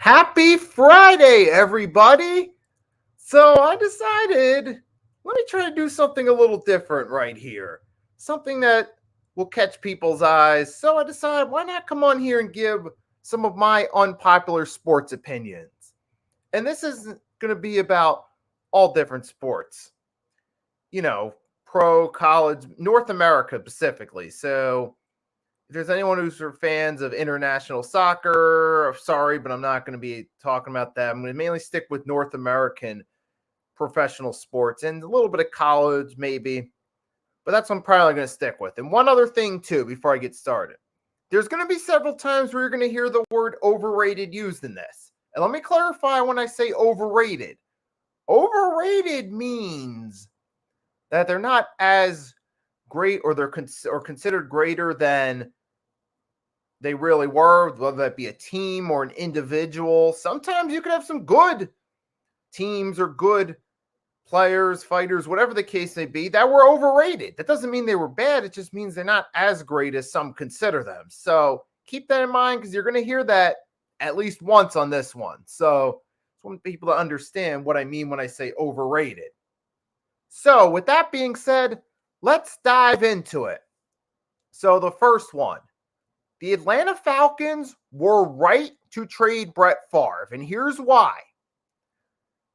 Happy Friday, everybody! So I decided, let me try to do something a little different right here. Something that will catch people's eyes. So I decided, why not come on here and give some of my unpopular sports opinions? And this is going to be about all different sports. You know, pro, college, North America specifically. So if there's anyone who's fans of international soccer, sorry, but I'm not going to be talking about that. I'm going to mainly stick with North American professional sports and a little bit of college, maybe. But that's what I'm probably going to stick with. And one other thing, too, before I get started. There's going to be several times where you're going to hear the word overrated used in this. And let me clarify when I say overrated. Overrated means that they're not as great or they're considered greater than they really were, whether that be a team or an individual. Sometimes you could have some good teams or good players, fighters, whatever the case may be, that were overrated. That doesn't mean they were bad. It just means they're not as great as some consider them. So keep that in mind because you're going to hear that at least once on this one. So I want people to understand what I mean when I say overrated. So with that being said, let's dive into it. So the first one. The Atlanta Falcons were right to trade Brett Favre, and here's why.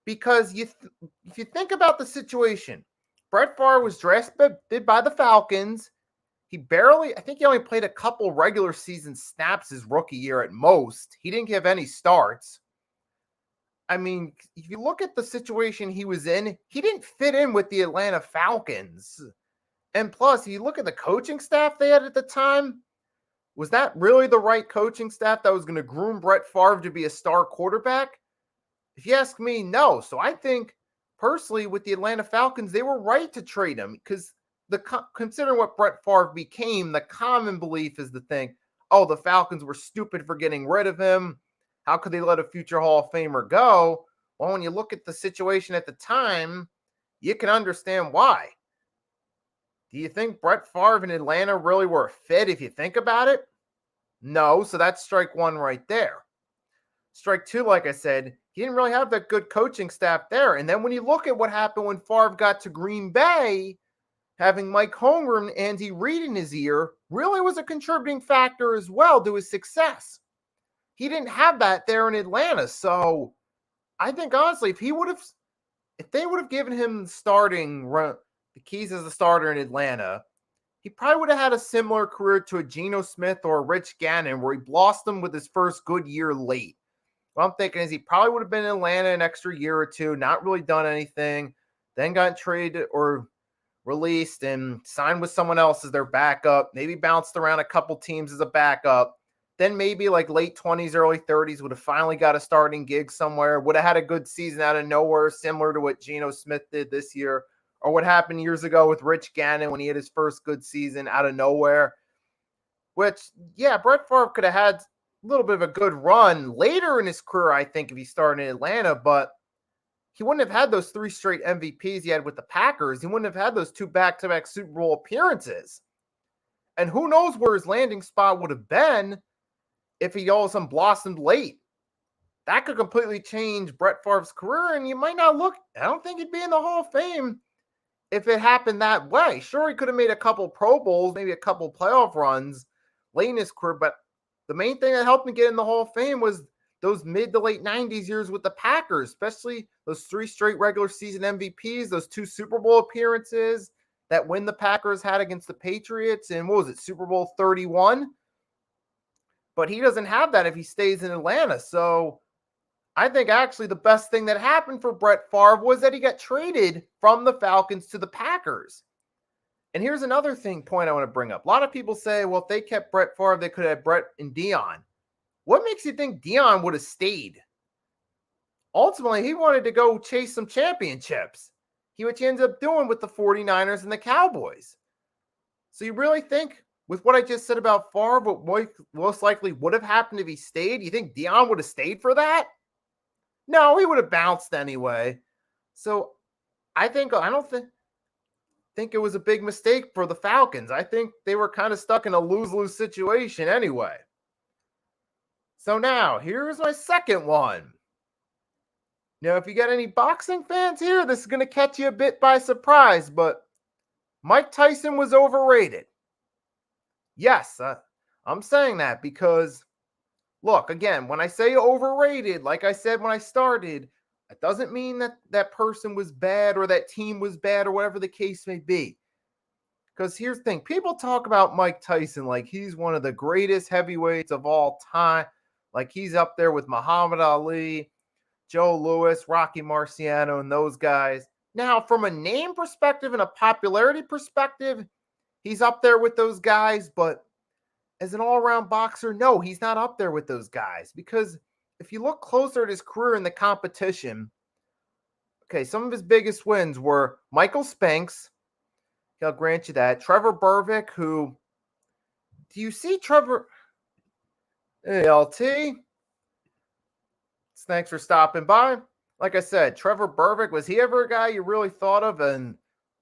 Because if you think about the situation, Brett Favre was drafted by the Falcons. I think he only played a couple regular season snaps his rookie year at most. He didn't have any starts. I mean, if you look at the situation he was in, he didn't fit in with the Atlanta Falcons. And plus, if you look at the coaching staff they had at the time, was that really the right coaching staff that was going to groom Brett Favre to be a star quarterback? If you ask me, no. So I think, personally, with the Atlanta Falcons, they were right to trade him because considering what Brett Favre became, the common belief is to think, oh, the Falcons were stupid for getting rid of him. How could they let a future Hall of Famer go? Well, when you look at the situation at the time, you can understand why. Do you think Brett Favre and Atlanta really were a fit if you think about it? No, so that's strike one right there. Strike two, like I said, he didn't really have that good coaching staff there. And then when you look at what happened when Favre got to Green Bay, having Mike Holmgren and Andy Reid in his ear really was a contributing factor as well to his success. He didn't have that there in Atlanta. So I think, honestly, if they would have given him the keys as a starter in Atlanta, he probably would have had a similar career to a Geno Smith or a Rich Gannon where he blossomed with his first good year late. What I'm thinking is he probably would have been in Atlanta an extra year or two, not really done anything, then got traded or released and signed with someone else as their backup, maybe bounced around a couple teams as a backup, then maybe like late 20s, early 30s would have finally got a starting gig somewhere, would have had a good season out of nowhere, similar to what Geno Smith did this year, or what happened years ago with Rich Gannon when he had his first good season out of nowhere, which, yeah, Brett Favre could have had a little bit of a good run later in his career, I think, if he started in Atlanta, but he wouldn't have had those 3 straight MVPs he had with the Packers. He wouldn't have had those 2 back-to-back Super Bowl appearances. And who knows where his landing spot would have been if he all of a sudden blossomed late. That could completely change Brett Favre's career, and you might not I don't think he'd be in the Hall of Fame if it happened that way. Sure, he could have made a couple Pro Bowls, maybe a couple playoff runs late in his career, but the main thing that helped him get in the Hall of Fame was those mid to late 90s years with the Packers, especially those 3 straight regular season MVPs, those 2 Super Bowl appearances, that win the Packers had against the Patriots in, what was it, Super Bowl 31? But he doesn't have that if he stays in Atlanta. So I think actually the best thing that happened for Brett Favre was that he got traded from the Falcons to the Packers. And here's another point I want to bring up. A lot of people say, well, if they kept Brett Favre, they could have Brett and Dion. What makes you think Dion would have stayed? Ultimately, he wanted to go chase some championships. Which he ends up doing with the 49ers and the Cowboys. So you really think, with what I just said about Favre, what most likely would have happened if he stayed? You think Dion would have stayed for that? No, he would have bounced anyway. So I don't think it was a big mistake for the Falcons. I think they were kind of stuck in a lose-lose situation anyway. So now, here's my second one. Now, if you got any boxing fans here, this is going to catch you a bit by surprise, but Mike Tyson was overrated. Yes, I'm saying that because, look, again, when I say overrated, like I said when I started, it doesn't mean that that person was bad or that team was bad or whatever the case may be. Because here's the thing, people talk about Mike Tyson like he's one of the greatest heavyweights of all time, like he's up there with Muhammad Ali, Joe Louis, Rocky Marciano, and those guys. Now, from a name perspective and a popularity perspective, he's up there with those guys, but as an all-around boxer, no, he's not up there with those guys. Because if you look closer at his career in the competition, okay, some of his biggest wins were Michael Spanks. I'll grant you that. Trevor Bervick, who, do you see Trevor? Hey, LT. Thanks for stopping by. Like I said, Trevor Bervick, was he ever a guy you really thought of in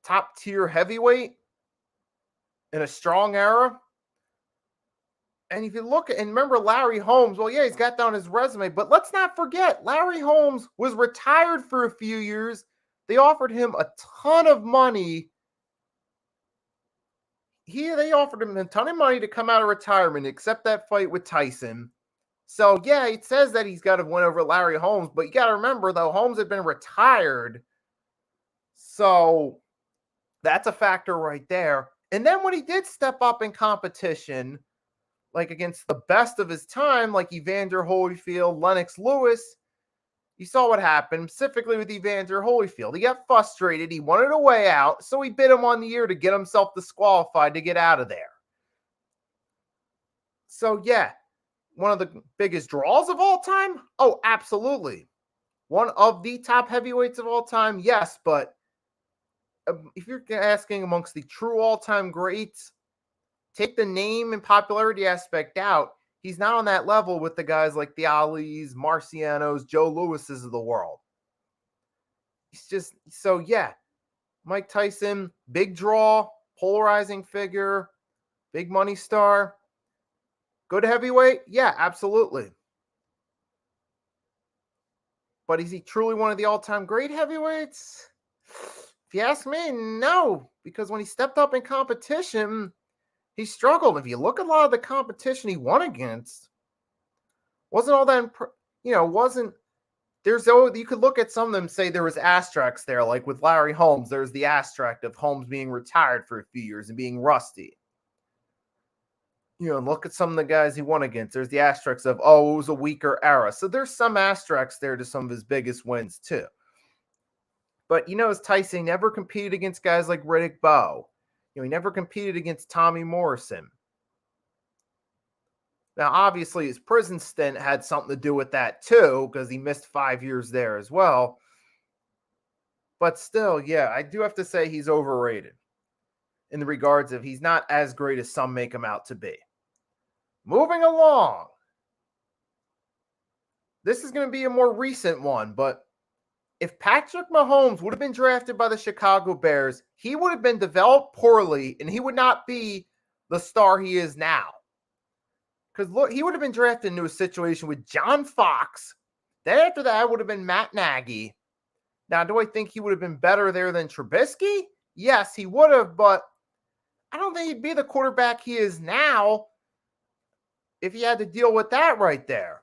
top tier heavyweight in a strong era? And if you look at, and remember Larry Holmes, well, yeah, he's got down his resume, but let's not forget, Larry Holmes was retired for a few years. They offered him a ton of money. They offered him a ton of money to come out of retirement, accept that fight with Tyson. So, yeah, it says that he's got to win over Larry Holmes, but you got to remember, though, Holmes had been retired. So, that's a factor right there. And then when he did step up in competition, like against the best of his time, like Evander Holyfield, Lennox Lewis, you saw what happened, specifically with Evander Holyfield. He got frustrated. He wanted a way out, so he bid him on the ear to get himself disqualified to get out of there. So, yeah, one of the biggest draws of all time? Oh, absolutely. One of the top heavyweights of all time? Yes, but if you're asking amongst the true all-time greats, take the name and popularity aspect out, he's not on that level with the guys like the Alis, Marcianos, Joe Lewis's of the world. He's just, so yeah, Mike Tyson, big draw, polarizing figure, big money star. Good heavyweight? Yeah, absolutely. But is he truly one of the all-time great heavyweights? If you ask me, no. Because when he stepped up in competition, he struggled. If you look at a lot of the competition he won against, wasn't all that, wasn't, you could look at some of them and say there was asterisks there, like with Larry Holmes, there's the asterisk of Holmes being retired for a few years and being rusty. Look at some of the guys he won against. There's the asterisks of, it was a weaker era. So there's some asterisks there to some of his biggest wins too. But as Tyson never competed against guys like Riddick Bowe. He never competed against Tommy Morrison. Now, obviously, his prison stint had something to do with that too, because he missed 5 years there as well. But still, yeah, I do have to say he's overrated in the regards of he's not as great as some make him out to be. Moving along. This is going to be a more recent one, but if Patrick Mahomes would have been drafted by the Chicago Bears, he would have been developed poorly and he would not be the star he is now. Because look, he would have been drafted into a situation with John Fox. Then after that would have been Matt Nagy. Now, do I think he would have been better there than Trubisky? Yes, he would have, but I don't think he'd be the quarterback he is now if he had to deal with that right there.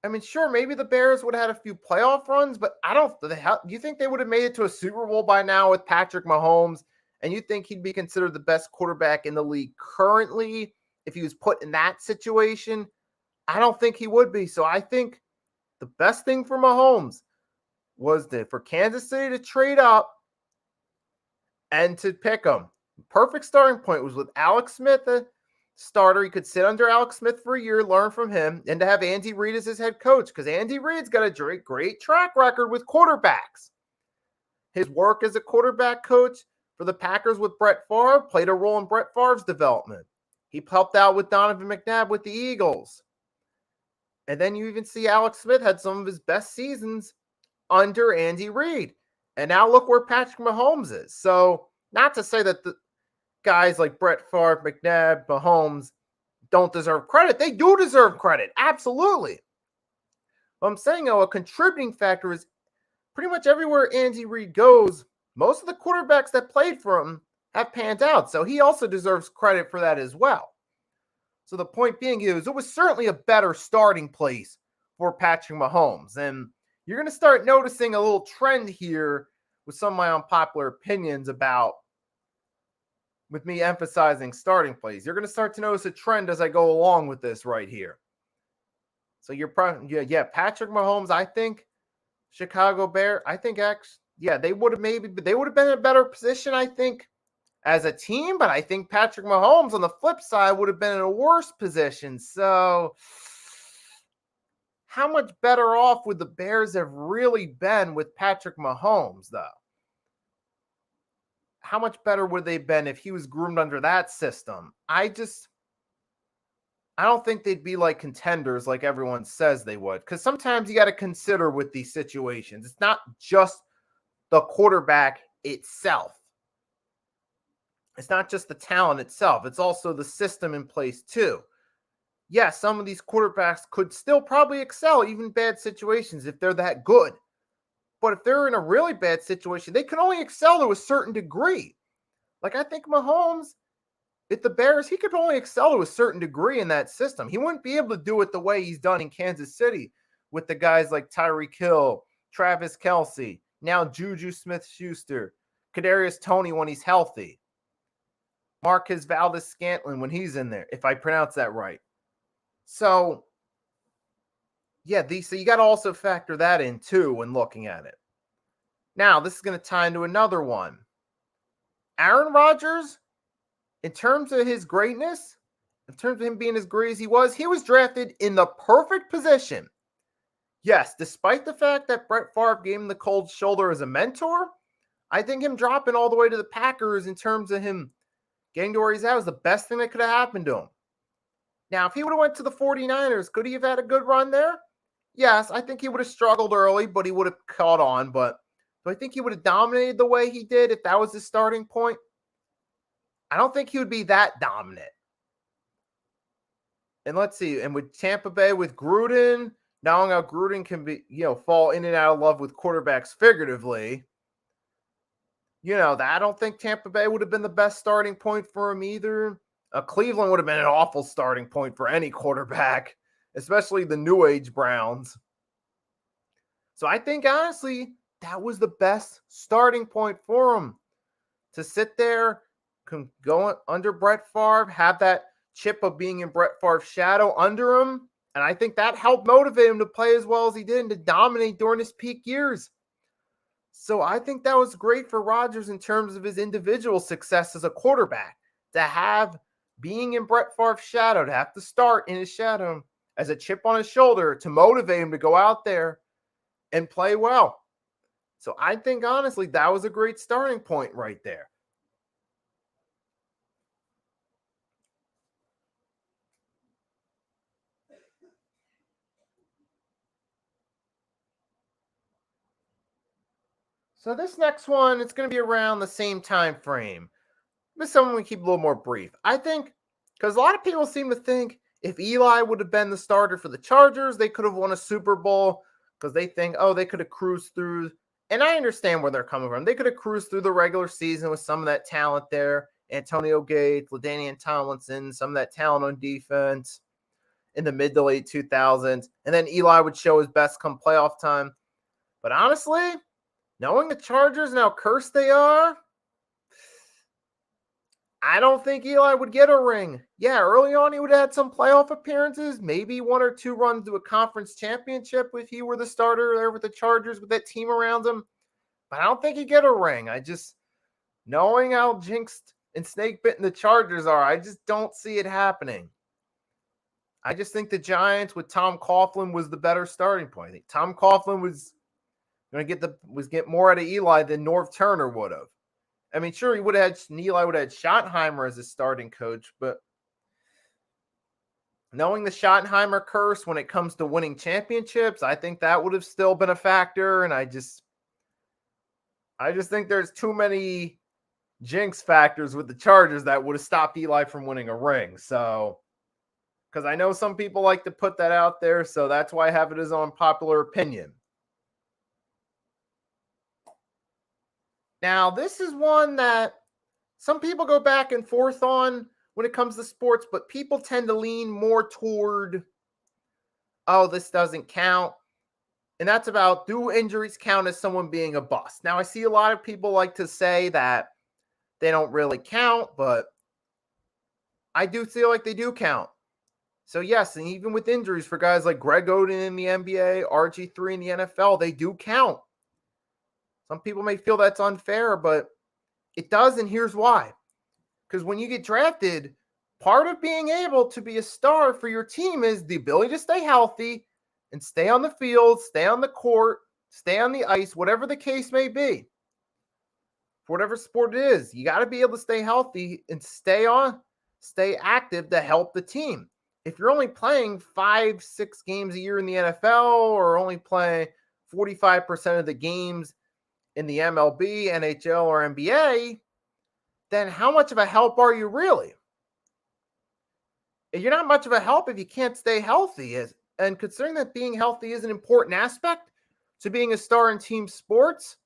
I mean, sure, maybe the Bears would have had a few playoff runs, but do you think they would have made it to a Super Bowl by now with Patrick Mahomes? And you think he'd be considered the best quarterback in the league currently if he was put in that situation? I don't think he would be. So I think the best thing for Mahomes was for Kansas City to trade up and to pick him. Perfect starting point was with Alex Smith, a starter. He could sit under Alex Smith for a year, learn from him, and to have Andy Reid as his head coach, because Andy Reid's got a great track record with quarterbacks. His work as a quarterback coach for the Packers with Brett Favre played a role in Brett Favre's development. He helped out with Donovan McNabb with the Eagles. And then you even see Alex Smith had some of his best seasons under Andy Reid. And now look where Patrick Mahomes is. So, not to say that the guys like Brett Favre, McNabb, Mahomes don't deserve credit. They do deserve credit. Absolutely. But I'm saying, a contributing factor is pretty much everywhere Andy Reid goes, most of the quarterbacks that played for him have panned out. So he also deserves credit for that as well. So the point being is it was certainly a better starting place for Patrick Mahomes. And you're going to start noticing a little trend here with some of my unpopular opinions about with me emphasizing starting plays. You're going to start to notice a trend as I go along with this right here. So you're probably, Patrick Mahomes, I think Chicago Bear, I think they would have been in a better position, I think, as a team, but I think Patrick Mahomes on the flip side would have been in a worse position. So how much better off would the Bears have really been with Patrick Mahomes, though? How much better would they have been if he was groomed under that system? I don't think they'd be like contenders like everyone says they would, because sometimes you got to consider with these situations. It's not just the quarterback itself. It's not just the talent itself. It's also the system in place too. Yes, some of these quarterbacks could still probably excel even in bad situations if they're that good. But if they're in a really bad situation, they can only excel to a certain degree. Like I think Mahomes, if the Bears, he could only excel to a certain degree in that system. He wouldn't be able to do it the way he's done in Kansas City with the guys like Tyreek Hill, Travis Kelce, now Juju Smith-Schuster, Kadarius Toney when he's healthy, Marquez Valdes-Scantling when he's in there, if I pronounce that right. So, so you got to also factor that in too when looking at it. Now, this is going to tie into another one. Aaron Rodgers, in terms of his greatness, in terms of him being as great as he was drafted in the perfect position. Yes, despite the fact that Brett Favre gave him the cold shoulder as a mentor, I think him dropping all the way to the Packers in terms of him getting to where he's at was the best thing that could have happened to him. Now, if he would have went to the 49ers, could he have had a good run there? Yes, I think he would have struggled early, but he would have caught on. But do I think he would have dominated the way he did if that was his starting point? I don't think he would be that dominant. And let's see. And with Tampa Bay, with Gruden, knowing how Gruden can be, fall in and out of love with quarterbacks figuratively, that I don't think Tampa Bay would have been the best starting point for him either. Cleveland would have been an awful starting point for any quarterback, especially the New Age Browns. So I think, honestly, that was the best starting point for him to sit there, go under Brett Favre, have that chip of being in Brett Favre's shadow under him. And I think that helped motivate him to play as well as he did and to dominate during his peak years. So I think that was great for Rodgers in terms of his individual success as a quarterback, to have being in Brett Favre's shadow, to have to start in his shadow as a chip on his shoulder to motivate him to go out there and play well. So I think, honestly, that was a great starting point right there. So this next one, it's going to be around the same time frame. This one we keep a little more brief. I think, because a lot of people seem to think if Eli would have been the starter for the Chargers, they could have won a Super Bowl because they think, they could have cruised through. And I understand where they're coming from. They could have cruised through the regular season with some of that talent there. Antonio Gates, LaDainian Tomlinson, some of that talent on defense in the mid to late 2000s. And then Eli would show his best come playoff time. But honestly, knowing the Chargers and how cursed they are, I don't think Eli would get a ring. Yeah, early on he would have had some playoff appearances, maybe one or two runs to a conference championship if he were the starter there with the Chargers with that team around him. But I don't think he'd get a ring. Knowing how jinxed and snake bitten the Chargers are, I just don't see it happening. I just think the Giants with Tom Coughlin was the better starting point. I think Tom Coughlin was going to get more out of Eli than Norv Turner would have. I mean, sure, Eli would have had Schottenheimer as his starting coach, but knowing the Schottenheimer curse when it comes to winning championships, I think that would have still been a factor. And I just think there's too many jinx factors with the Chargers that would have stopped Eli from winning a ring. So because I know some people like to put that out there, so that's why I have it as unpopular opinion. Now, this is one that some people go back and forth on when it comes to sports, but people tend to lean more toward, oh, this doesn't count. And that's about, do injuries count as someone being a bust? Now, I see a lot of people like to say that they don't really count, but I do feel like they do count. So, yes, and even with injuries for guys like Greg Oden in the NBA, RG3 in the NFL, they do count. Some people may feel that's unfair, but it does, and here's why. Because when you get drafted, part of being able to be a star for your team is the ability to stay healthy and stay on the field, stay on the court, stay on the ice, whatever the case may be. For whatever sport it is, you got to be able to stay healthy and stay active to help the team. If you're only playing 5-6 games a year in the NFL or only playing 45% of the games in the MLB, NHL, or NBA, then how much of a help are you really? You're not much of a help if you can't stay healthy. And considering that being healthy is an important aspect to being a star in team sports,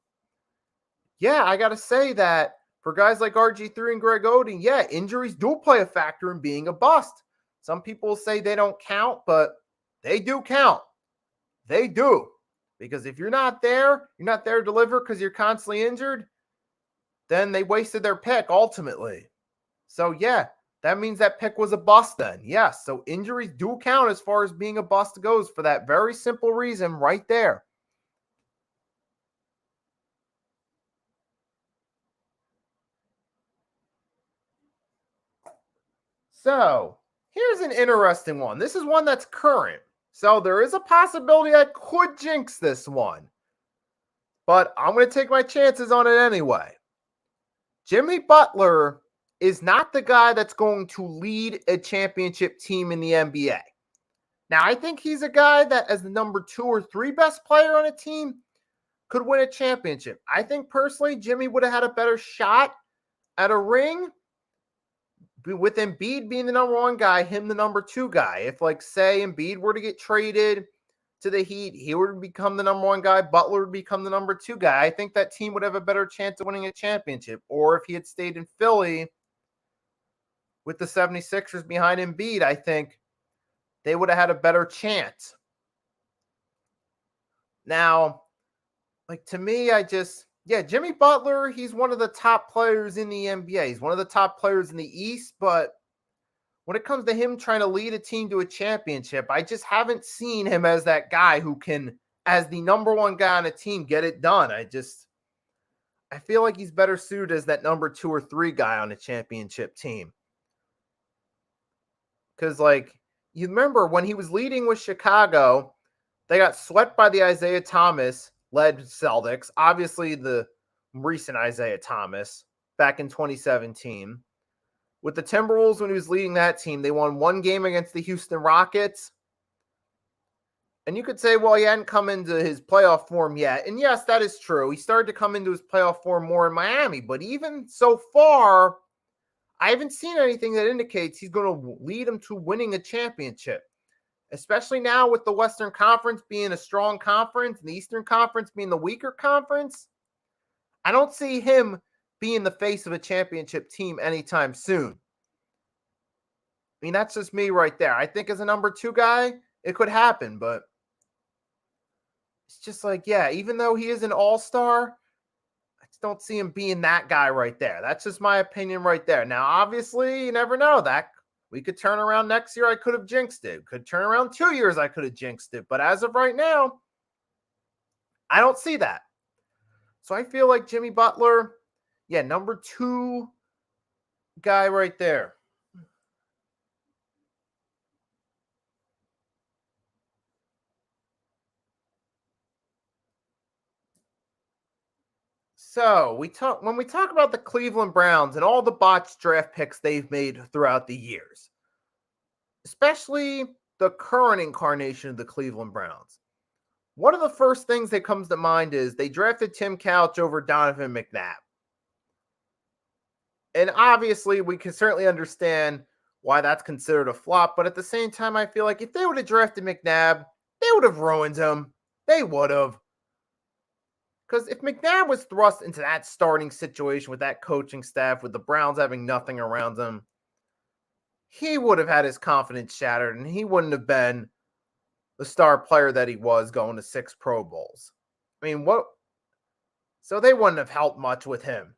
yeah, I got to say that for guys like RG3 and Greg Oden, yeah, injuries do play a factor in being a bust. Some people say they don't count, but they do count. They do. Because if you're not there to deliver because you're constantly injured, then they wasted their pick ultimately. So, yeah, that means that pick was a bust then. Yes, so injuries do count as far as being a bust goes for that very simple reason right there. So, here's an interesting one. This is one that's current. So, there is a possibility I could jinx this one. But I'm going to take my chances on it anyway. Jimmy Butler is not the guy that's going to lead a championship team in the NBA. Now, I think he's a guy that, as the number 2 or 3 best player on a team, could win a championship. I think personally, Jimmy would have had a better shot at a ring with Embiid being the number 1 guy, him the number 2 guy. If, like, say, Embiid were to get traded to the Heat, he would become the number 1 guy, Butler would become the number 2 guy. I think that team would have a better chance of winning a championship. Or if he had stayed in Philly with the 76ers behind Embiid, I think they would have had a better chance. Now, like, to me, Jimmy Butler, he's one of the top players in the NBA. He's one of the top players in the East, but when it comes to him trying to lead a team to a championship, I just haven't seen him as that guy who can, as the number 1 guy on a team, get it done. I feel like he's better suited as that number 2 or 3 guy on a championship team. Because, like, you remember when he was leading with Chicago, they got swept by the Isaiah Thomas-led Celtics. Obviously, the recent Isaiah Thomas back in 2017. With the Timberwolves, when he was leading that team, they won 1 game against the Houston Rockets. And you could say, well, he hadn't come into his playoff form yet. And yes, that is true. He started to come into his playoff form more in Miami. But even so far, I haven't seen anything that indicates he's going to lead him to winning a championship. Especially now with the Western Conference being a strong conference and the Eastern Conference being the weaker conference. I don't see him being the face of a championship team anytime soon. I mean, that's just me right there. I think as a number 2 guy, it could happen, but it's just like, yeah, even though he is an all-star, I just don't see him being that guy right there. That's just my opinion right there. Now, obviously, you never know. That we could turn around next year, I could have jinxed it. Could turn around 2 years, I could have jinxed it. But as of right now, I don't see that. So I feel like Jimmy Butler, yeah, number 2 guy right there. So when we talk about the Cleveland Browns and all the botched draft picks they've made throughout the years, especially the current incarnation of the Cleveland Browns, one of the first things that comes to mind is they drafted Tim Couch over Donovan McNabb. And obviously, we can certainly understand why that's considered a flop. But at the same time, I feel like if they would have drafted McNabb, they would have ruined him. They would have. Because if McNabb was thrust into that starting situation with that coaching staff, with the Browns having nothing around him, he would have had his confidence shattered and he wouldn't have been the star player that he was going to 6 Pro Bowls. I mean, what? So they wouldn't have helped much with him.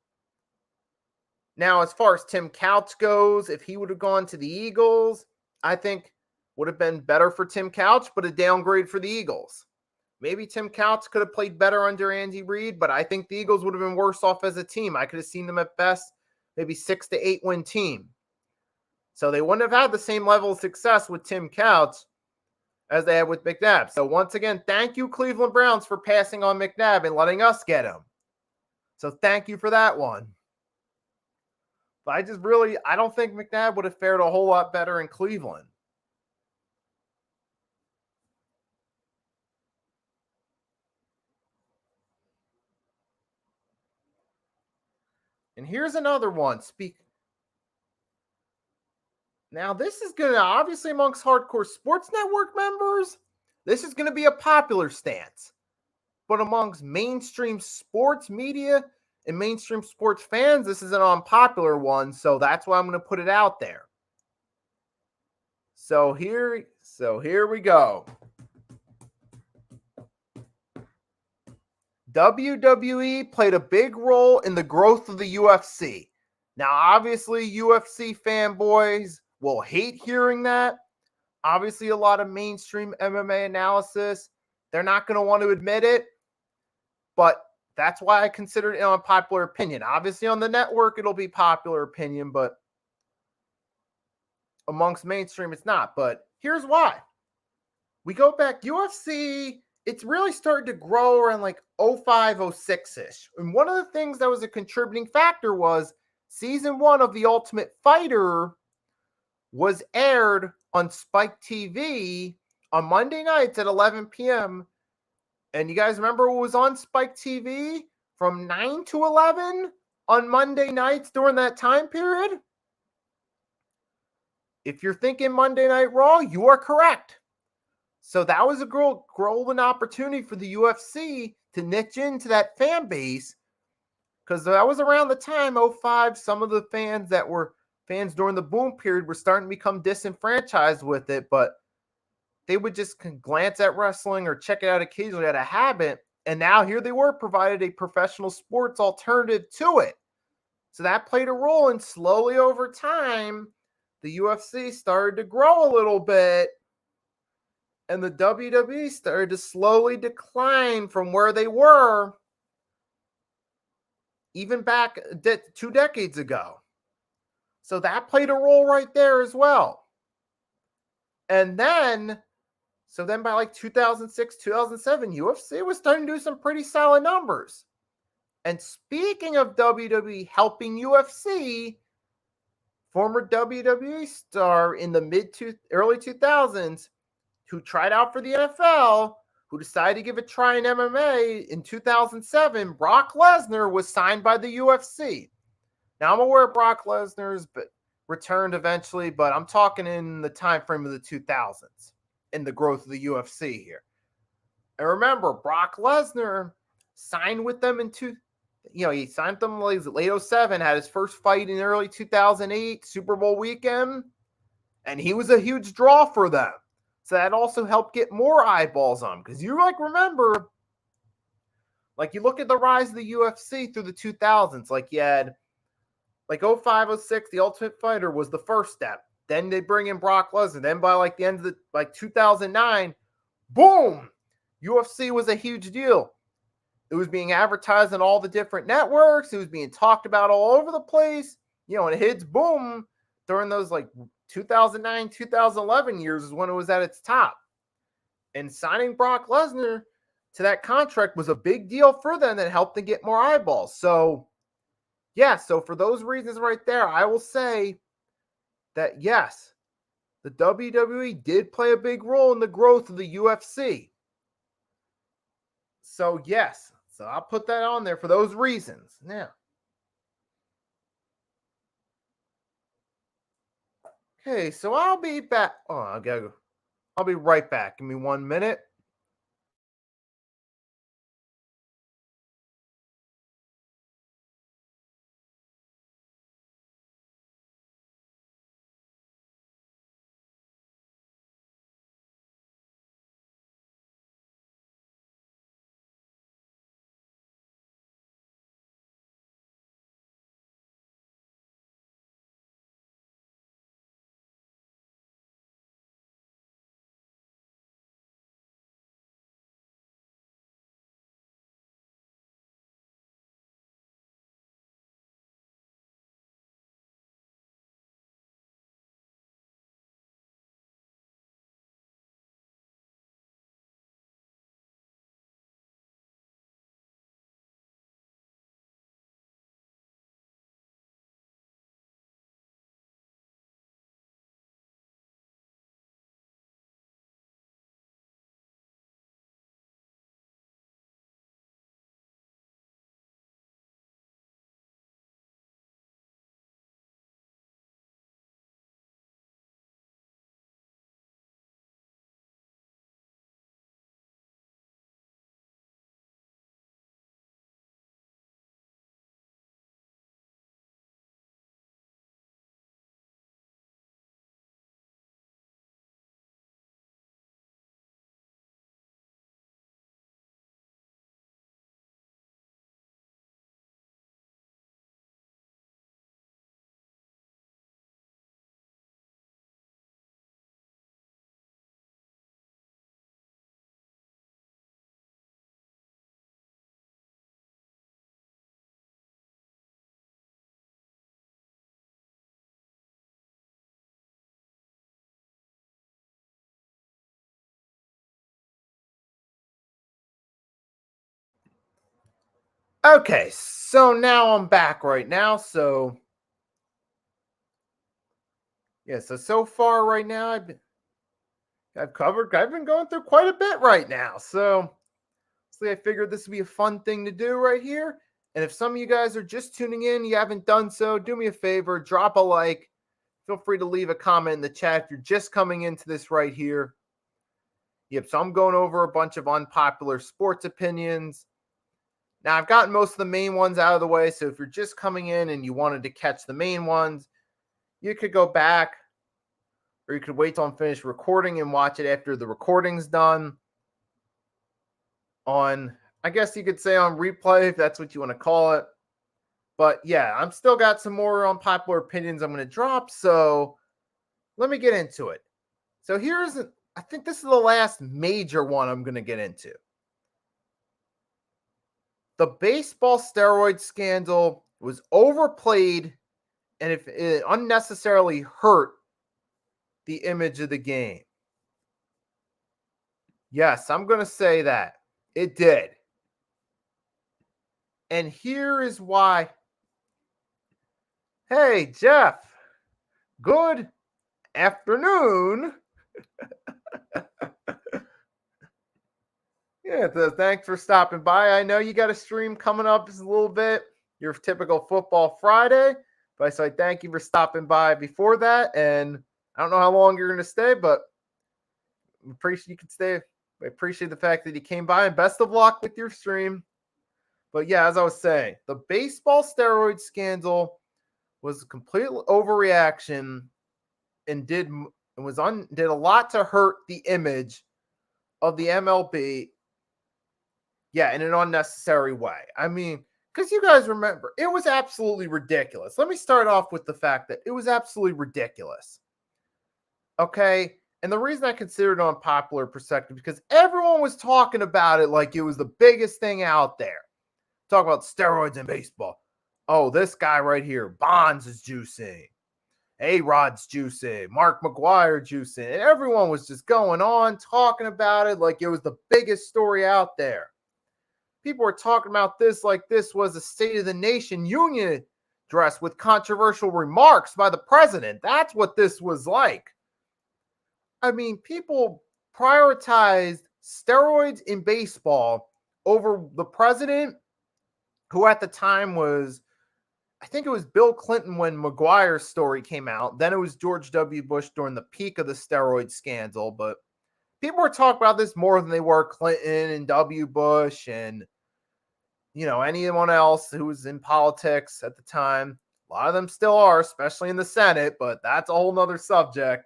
Now, as far as Tim Couch goes, if he would have gone to the Eagles, I think would have been better for Tim Couch, but a downgrade for the Eagles. Maybe Tim Couch could have played better under Andy Reid, but I think the Eagles would have been worse off as a team. I could have seen them at best maybe 6 to 8 win team. So they wouldn't have had the same level of success with Tim Couch as they had with McNabb. So once again, thank you, Cleveland Browns, for passing on McNabb and letting us get him. So thank you for that one. But I don't think McNabb would have fared a whole lot better in Cleveland. And here's another one. Now, this is going to, obviously amongst hardcore sports network members, this is going to be a popular stance. But amongst mainstream sports media and mainstream sports fans, this is an unpopular one. So that's why I'm going to put it out there. So here we go. WWE played a big role in the growth of the UFC. Now, obviously, UFC fanboys will hate hearing that. Obviously, a lot of mainstream MMA analysis, they're not going to want to admit it. But that's why I consider it an unpopular opinion. Obviously, on the network, it'll be popular opinion, but amongst mainstream, it's not. But here's why. We go back, UFC, it's really started to grow around like 05, 06-ish. And one of the things that was a contributing factor was season 1 of The Ultimate Fighter was aired on Spike TV on Monday nights at 11 p.m. And you guys remember what was on Spike TV from 9 to 11 on Monday nights during that time period? If you're thinking Monday Night Raw, you are correct. So that was a golden opportunity for the UFC to niche into that fan base, because that was around the time, 05, some of the fans that were fans during the boom period were starting to become disenfranchised with it, but they would just glance at wrestling or check it out occasionally out of habit. And now here they were, provided a professional sports alternative to it. So that played a role, and slowly over time, the UFC started to grow a little bit, and the WWE started to slowly decline from where they were even back 2 decades ago. So that played a role right there as well. And then by like 2006, 2007, UFC was starting to do some pretty solid numbers. And speaking of WWE helping UFC, former WWE star in the early 2000s who tried out for the NFL, who decided to give a try in MMA in 2007, Brock Lesnar was signed by the UFC. Now, I'm aware Brock Lesnar's returned eventually, but I'm talking in the time frame of the 2000s in the growth of the UFC here. And remember, Brock Lesnar signed with them he signed them late 07, had his first fight in early 2008, Super Bowl weekend, and he was a huge draw for them. So that also helped get more eyeballs on him. Because you remember, you look at the rise of the UFC through the 2000s, you had 05, 06, The Ultimate Fighter was the first step. Then they bring in Brock Lesnar. Then by the end of 2009, boom, UFC was a huge deal. It was being advertised on all the different networks. It was being talked about all over the place. And it hits boom during those 2009, 2011 years is when it was at its top. And signing Brock Lesnar to that contract was a big deal for them that helped them get more eyeballs. So, so for those reasons right there, I will say that yes, the WWE did play a big role in the growth of the UFC. So yes, so I'll put that on there for those reasons. Now, Hey, so I'll be back. Oh, I gotta go. I'll be right back. Give me 1 minute. Okay, so now I'm back right now. So yeah, so far right now I've been going through quite a bit right now. So I figured this would be a fun thing to do right here. And if some of you guys are just tuning in, you haven't done so, do me a favor, drop a like. Feel free to leave a comment in the chat if you're just coming into this right here. Yep, so I'm going over a bunch of unpopular sports opinions. Now, I've gotten most of the main ones out of the way, so if you're just coming in and you wanted to catch the main ones, you could go back or you could wait till I'm finished recording and watch it after the recording's done on, I guess you could say on replay, if that's what you want to call it. But yeah, I'm still got some more unpopular opinions I'm going to drop, so let me get into it. So I think this is the last major one I'm going to get into. The baseball steroid scandal was overplayed and if it unnecessarily hurt the image of the game. Yes, I'm going to say that. It did. And here is why. Hey, Jeff, good afternoon. Yeah, thanks for stopping by. I know you got a stream coming up just a little bit, your typical football Friday. But so I thank you for stopping by before that. And I don't know how long you're going to stay, but appreciate you can stay. I appreciate the fact that you came by and best of luck with your stream. But yeah, as I was saying, the baseball steroid scandal was a complete overreaction and did a lot to hurt the image of the MLB. Yeah, in an unnecessary way. I mean, because you guys remember, it was absolutely ridiculous. Let me start off with the fact that it was absolutely ridiculous. Okay. And the reason I consider it unpopular perspective because everyone was talking about it like it was the biggest thing out there. Talk about steroids in baseball. Oh, this guy right here, Bonds is juicing. A-Rod's juicing. Mark McGuire juicing. And everyone was just going on talking about it like it was the biggest story out there. People were talking about this like this was a State of the Nation Union address with controversial remarks by the president. That's what this was like. I mean, people prioritized steroids in baseball over the president, who at the time was I think it was Bill Clinton when McGuire's story came out. Then it was George W. Bush during the peak of the steroid scandal. But people were talking about this more than they were Clinton and W. Bush and, anyone else who was in politics at the time. A lot of them still are, especially in the Senate, but that's a whole nother subject.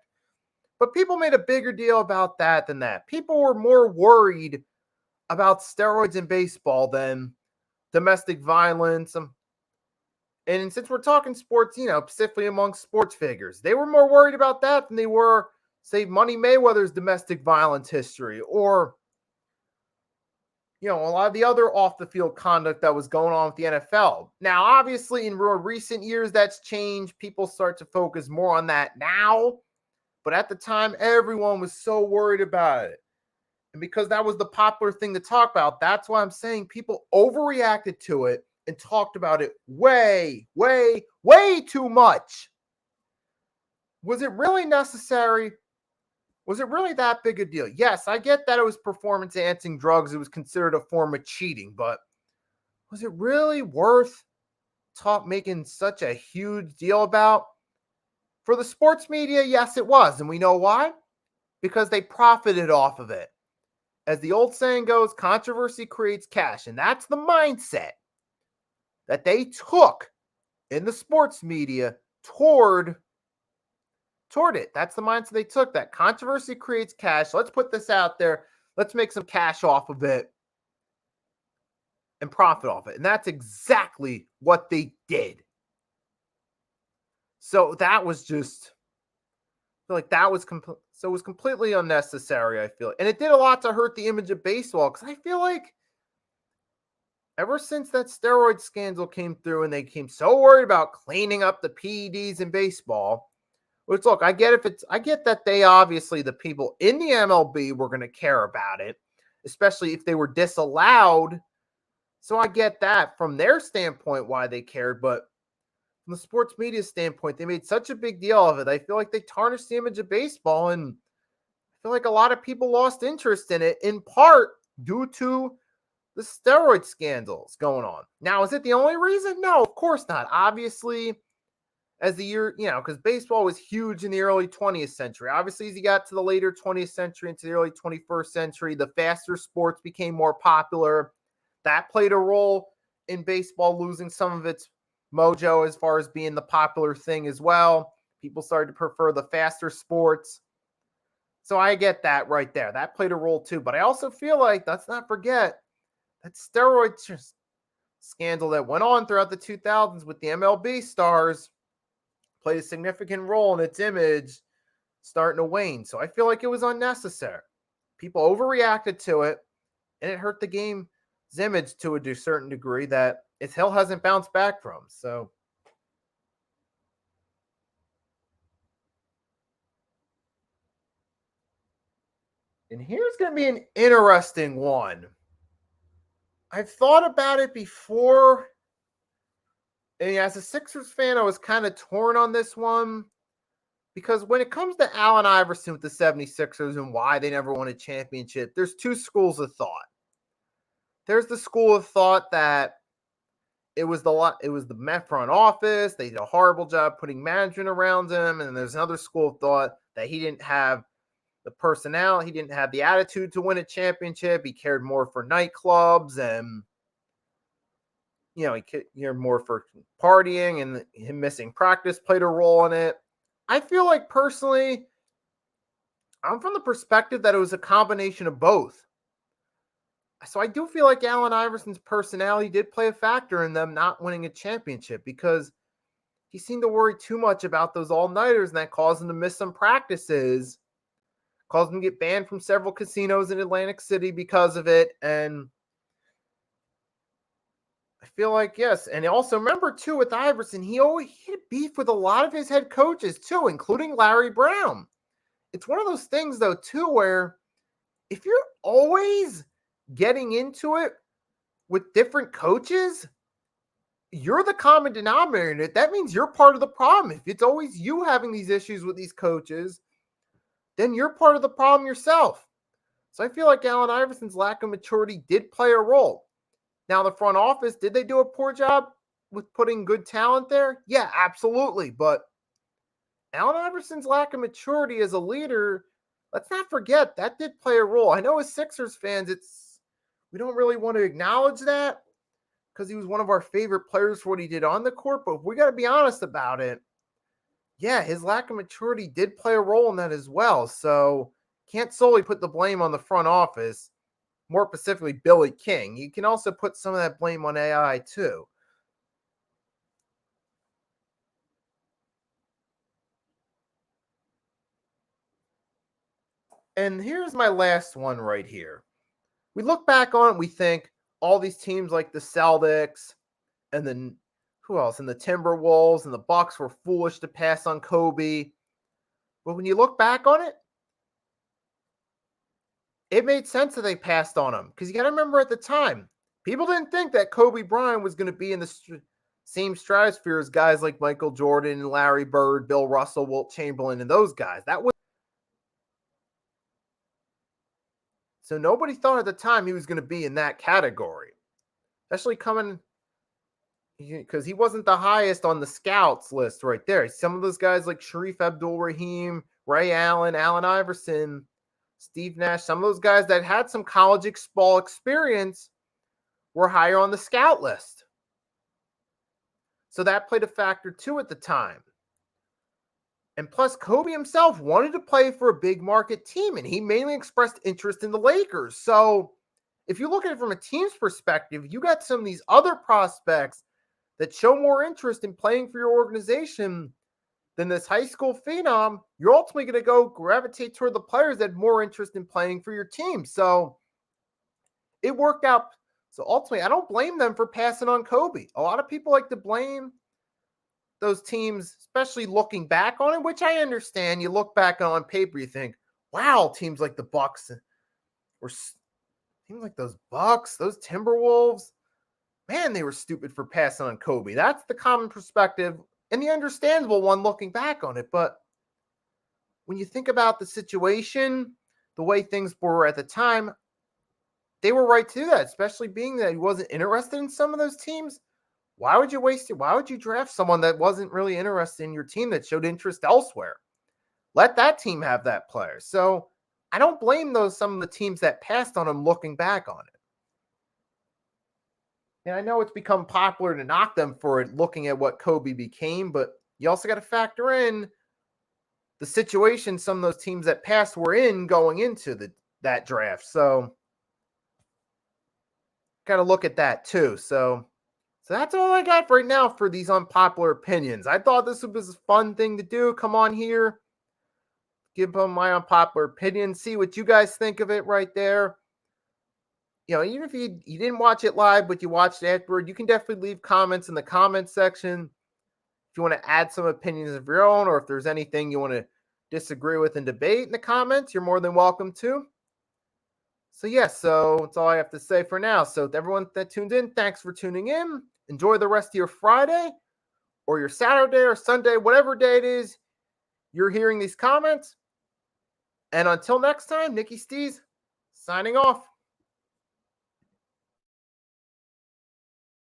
But people made a bigger deal about that than that. People were more worried about steroids in baseball than domestic violence. And since we're talking sports, specifically among sports figures, they were more worried about that than they were, say, Money Mayweather's domestic violence history or, a lot of the other off the field conduct that was going on with the NFL. Now, obviously, in more recent years, that's changed. People start to focus more on that now. But at the time, everyone was so worried about it. And because that was the popular thing to talk about, that's why I'm saying people overreacted to it and talked about it way, way, way too much. Was it really necessary? Was it really that big a deal? Yes, I get that it was performance-enhancing drugs. It was considered a form of cheating, but was it really worth making such a huge deal about? For the sports media, yes, it was. And we know why? Because they profited off of it. As the old saying goes, controversy creates cash. And that's the mindset that they took in the sports media toward it. That's the mindset they took, that controversy creates cash. Let's put this out there. Let's make some cash off of it and profit off it. And that's exactly what they did. So that was just, I feel like that was so it was completely unnecessary, I feel. And it did a lot to hurt the image of baseball because I feel like ever since that steroid scandal came through and they came so worried about cleaning up the PEDs in baseball, which, look, I get that they obviously, the people in the MLB were going to care about it, especially if they were disallowed. So I get that from their standpoint why they cared, but from the sports media standpoint, they made such a big deal of it. I feel like they tarnished the image of baseball, and I feel like a lot of people lost interest in it, in part due to the steroid scandals going on. Now, is it the only reason? No, of course not. Obviously, as the year, because baseball was huge in the early 20th century. Obviously, as you got to the later 20th century into the early 21st century, the faster sports became more popular. That played a role in baseball losing some of its mojo as far as being the popular thing as well. People started to prefer the faster sports. So I get that right there. That played a role too. But I also feel like, let's not forget, that steroid scandal that went on throughout the 2000s with the MLB stars played a significant role in its image starting to wane. So I feel like it was unnecessary. People overreacted to it, and it hurt the game's image to a certain degree that it still hasn't bounced back from. So and here's going to be an interesting one. I've thought about it before. And as a Sixers fan, I was kind of torn on this one. Because when it comes to Allen Iverson with the 76ers and why they never won a championship, there's two schools of thought. There's the school of thought that it was the Met front office. They did a horrible job putting management around him. And there's another school of thought that he didn't have the personnel. He didn't have the attitude to win a championship. He cared more for nightclubs and, he cared more for partying, and him missing practice played a role in it. I feel like personally, I'm from the perspective that it was a combination of both. So I do feel like Allen Iverson's personality did play a factor in them not winning a championship, because he seemed to worry too much about those all-nighters, and that caused him to miss some practices, caused him to get banned from several casinos in Atlantic City because of it. And I feel like, yes. And also remember too, with Iverson, he had beef with a lot of his head coaches too, including Larry Brown. It's one of those things though too, where if you're always getting into it with different coaches, you're the common denominator in it. That means you're part of the problem. If it's always you having these issues with these coaches, then you're part of the problem yourself. So I feel like Allen Iverson's lack of maturity did play a role. Now, the front office, did they do a poor job? with putting good talent there? Yeah, absolutely. But Allen Iverson's lack of maturity as a leader, let's not forget that did play a role. I know as Sixers fans, we don't really want to acknowledge that because he was one of our favorite players for what he did on the court. But we got to be honest about it. Yeah, his lack of maturity did play a role in that as well. So can't solely put the blame on the front office, more specifically Billy King. You can also put some of that blame on AI too. And here's my last one right here. We look back on it, we think all these teams like the Celtics and then who else? And the Timberwolves and the Bucks were foolish to pass on Kobe. But when you look back on it, it made sense that they passed on him because you got to remember at the time, people didn't think that Kobe Bryant was going to be in the same stratosphere as guys like Michael Jordan, Larry Bird, Bill Russell, Wilt Chamberlain, and those guys. That was so nobody thought at the time he was going to be in that category, especially coming because he wasn't the highest on the scouts list right there. Some of those guys like Sharif Abdul-Rahim, Ray Allen, Allen Iverson, Steve Nash, some of those guys that had some college ball experience were higher on the scout list. So that played a factor too at the time. And plus, Kobe himself wanted to play for a big market team, and he mainly expressed interest in the Lakers. So if you look at it from a team's perspective, you got some of these other prospects that show more interest in playing for your organization than this high school phenom. You're ultimately going to go gravitate toward the players that have more interest in playing for your team. So it worked out. So ultimately, I don't blame them for passing on Kobe. A lot of people like to blame those teams, especially looking back on it, which I understand. You look back on paper, you think, wow, teams like the Bucks or teams like those Bucks, those Timberwolves, man, they were stupid for passing on Kobe. That's the common perspective and the understandable one looking back on it. But when you think about the situation, the way things were at the time, they were right to do that, especially being that he wasn't interested in some of those teams. Why would you waste it? Why would you draft someone that wasn't really interested in your team that showed interest elsewhere? Let that team have that player. So I don't blame some of the teams that passed on him looking back on it. And I know it's become popular to knock them for it, looking at what Kobe became, but you also got to factor in the situation some of those teams that passed were in going into that draft. So got to look at that too. So that's all I got right now for these unpopular opinions. I thought this was a fun thing to do. Come on here, give them my unpopular opinion, see what you guys think of it right there. You know, even if you didn't watch it live, but you watched it afterward, you can definitely leave comments in the comments section. If you want to add some opinions of your own, or if there's anything you want to disagree with and debate in the comments, you're more than welcome to. So so that's all I have to say for now. So to everyone that tuned in, thanks for tuning in. Enjoy the rest of your Friday or your Saturday or Sunday, whatever day it is you're hearing these comments. And until next time, Nikki Stees signing off.